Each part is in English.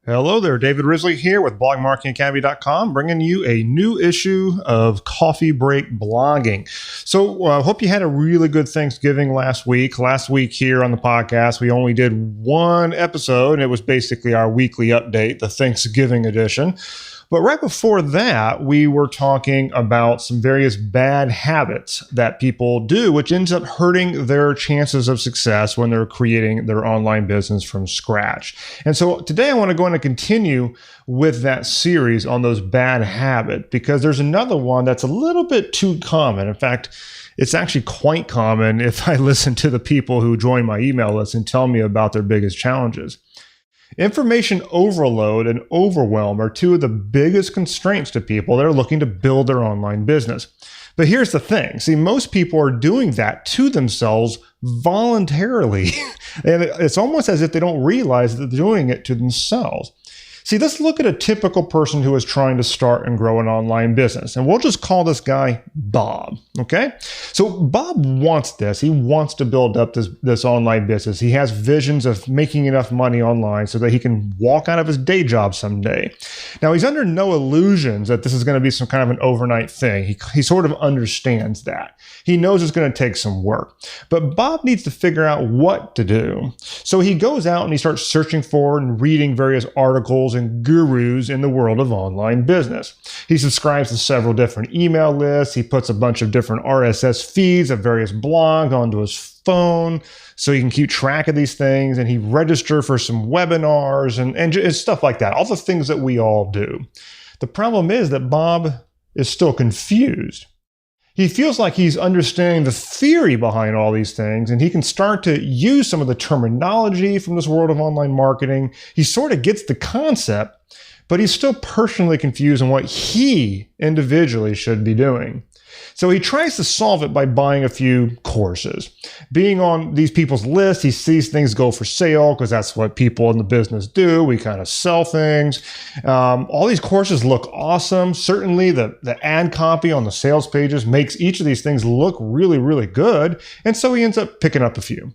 Hello there, David Risley here with blogmarketingacademy.com, bringing you a new issue of Coffee Break Blogging. So I hope you had a really good Thanksgiving last week. Last week here on the podcast, we only did one episode, and it was basically our weekly update, the Thanksgiving edition. But right before that, we were talking about some various bad habits that people do, which ends up hurting their chances of success when they're creating their online business from scratch. And so today I want to go on and continue with that series on those bad habits, because there's another one that's a little bit too common. In fact, it's actually quite common if I listen to the people who join my email list and tell me about their biggest challenges. Information overload and overwhelm are two of the biggest constraints to people that are looking to build their online business. But here's the thing. See, most people are doing that to themselves voluntarily. And it's almost as if they don't realize that they're doing it to themselves. See, let's look at a typical person who is trying to start and grow an online business. And we'll just call this guy Bob, okay? So Bob wants this. He wants to build up this online business. He has visions of making enough money online so that he can walk out of his day job someday. Now, he's under no illusions that this is going to be some kind of an overnight thing. He sort of understands that. He knows it's going to take some work. But Bob needs to figure out what to do. So he goes out and he starts searching for and reading various articles and gurus in the world of online business. He subscribes to several different email lists. He puts a bunch of different RSS feeds of various blogs onto his phone so he can keep track of these things, and he registers for some webinars and stuff like that. All the things that we all do. The problem is that Bob is still confused. He feels like he's understanding the theory behind all these things, and he can start to use some of the terminology from this world of online marketing. He sort of gets the concept, but he's still personally confused on what he individually should be doing. So he tries to solve it by buying a few courses. Being on these people's lists, he sees things go for sale because that's what people in the business do. We kind of sell things. All these courses look awesome. Certainly the ad copy on the sales pages makes each of these things look really, really good. And so he ends up picking up a few.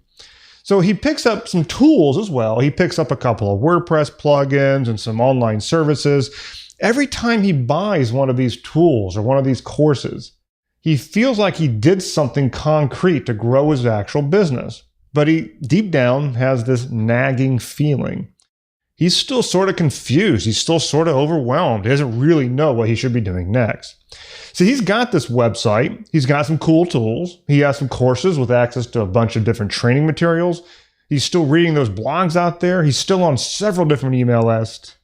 So he picks up some tools as well. He picks up a couple of WordPress plugins and some online services. Every time he buys one of these tools or one of these courses, he feels like he did something concrete to grow his actual business, but he deep down has this nagging feeling. He's still sort of confused. He's still sort of overwhelmed. He doesn't really know what he should be doing next. So he's got this website. He's got some cool tools. He has some courses with access to a bunch of different training materials. He's still reading those blogs out there. He's still on several different email lists.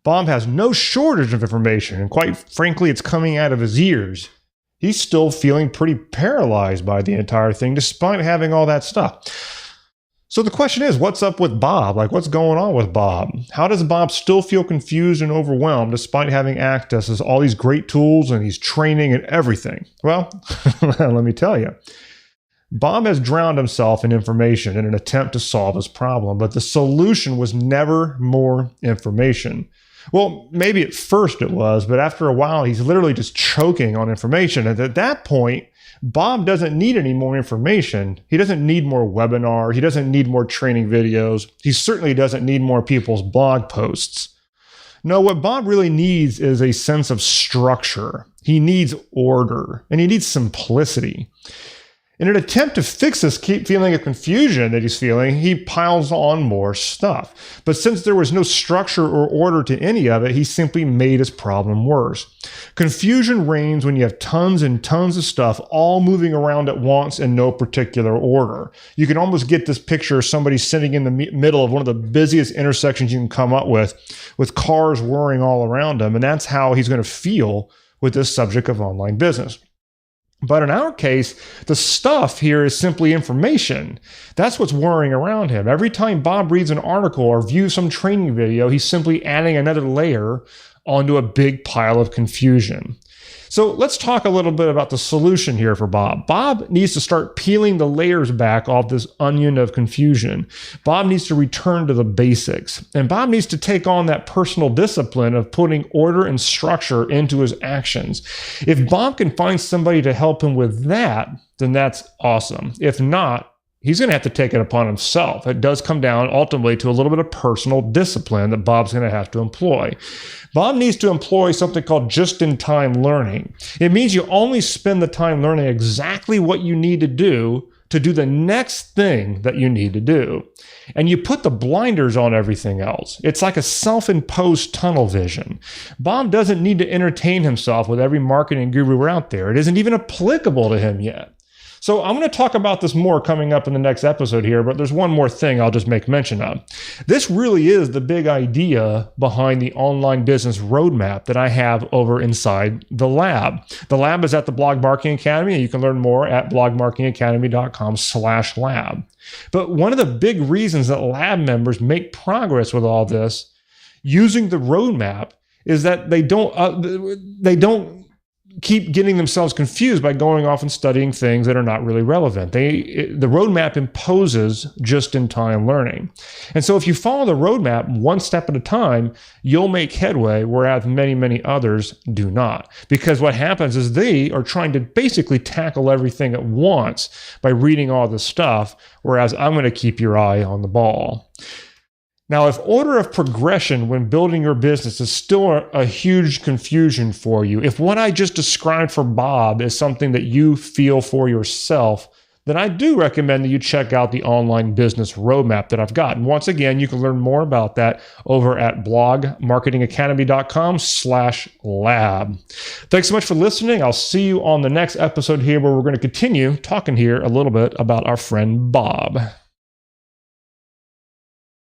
Bob has no shortage of information, and quite frankly, it's coming out of his ears. He's still feeling pretty paralyzed by the entire thing, despite having all that stuff. So the question is, what's up with Bob? Like, what's going on with Bob? How does Bob still feel confused and overwhelmed despite having access to all these great tools and he's training and everything? Well, let me tell you. Bob has drowned himself in information in an attempt to solve his problem, but the solution was never more information. Well, maybe at first it was, but after a while, he's literally just choking on information. And at that point, Bob doesn't need any more information. He doesn't need more webinars. He doesn't need more training videos. He certainly doesn't need more people's blog posts. No, what Bob really needs is a sense of structure. He needs order, and he needs simplicity. In an attempt to fix this feeling of confusion that he's feeling, he piles on more stuff. But since there was no structure or order to any of it, he simply made his problem worse. Confusion reigns when you have tons and tons of stuff all moving around at once in no particular order. You can almost get this picture of somebody sitting in the middle of one of the busiest intersections you can come up with cars whirring all around him. And that's how he's going to feel with this subject of online business. But in our case, the stuff here is simply information. That's what's whirring around him. Every time Bob reads an article or views some training video, he's simply adding another layer onto a big pile of confusion. So let's talk a little bit about the solution here for Bob. Bob needs to start peeling the layers back off this onion of confusion. Bob needs to return to the basics. And Bob needs to take on that personal discipline of putting order and structure into his actions. If Bob can find somebody to help him with that, then that's awesome. If not, he's going to have to take it upon himself. It does come down ultimately to a little bit of personal discipline that Bob's going to have to employ. Bob needs to employ something called just-in-time learning. It means you only spend the time learning exactly what you need to do the next thing that you need to do. And you put the blinders on everything else. It's like a self-imposed tunnel vision. Bob doesn't need to entertain himself with every marketing guru out there. It isn't even applicable to him yet. So I'm going to talk about this more coming up in the next episode here, but there's one more thing I'll just make mention of. This really is the big idea behind the online business roadmap that I have over inside the lab. The lab is at the Blog Marketing Academy, and you can learn more at blogmarketingacademy.com/lab. But one of the big reasons that lab members make progress with all this using the roadmap is that they don't keep getting themselves confused by going off and studying things that are not really relevant. The roadmap imposes just-in-time learning. And so if you follow the roadmap one step at a time, you'll make headway, whereas many, many others do not. Because what happens is they are trying to basically tackle everything at once by reading all this stuff, whereas I'm going to keep your eye on the ball. Now, if order of progression when building your business is still a huge confusion for you, if what I just described for Bob is something that you feel for yourself, then I do recommend that you check out the online business roadmap that I've got. And once again, you can learn more about that over at blogmarketingacademy.com/lab. Thanks so much for listening. I'll see you on the next episode here where we're going to continue talking here a little bit about our friend Bob.